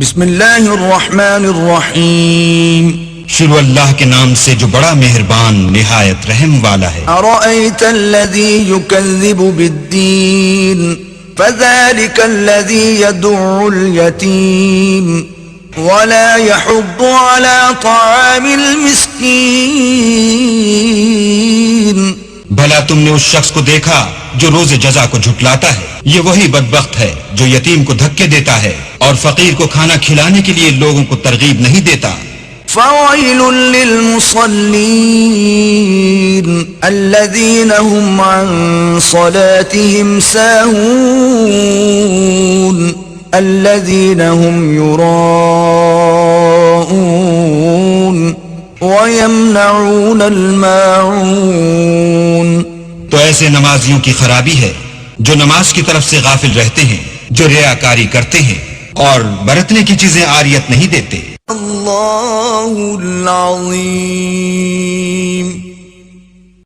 بسم اللہ الرحمن الرحیم، شروع اللہ کے نام سے جو بڑا مہربان نہایت رحم والا ہے۔ ارأیت الذی یکذب بالدین فذلک الذی یدع الیتیم ولا یحض علی طعام المسکین۔ بھلا تم نے اس شخص کو دیکھا جو روز جزا کو جھٹلاتا ہے؟ یہ وہی بدبخت ہے جو یتیم کو دھکے دیتا ہے اور فقیر کو کھانا کھلانے کے لیے لوگوں کو ترغیب نہیں دیتا۔ فویل للمصلین الذین هم عن صلاتهم ساہون الذین هم یراءون وَيَمْنَعُونَ الْمَاعُونَ۔ تو ایسے نمازیوں کی خرابی ہے جو نماز کی طرف سے غافل رہتے ہیں، جو ریاکاری کرتے ہیں اور برتنے کی چیزیں عاریت نہیں دیتے۔ اللہ العظیم۔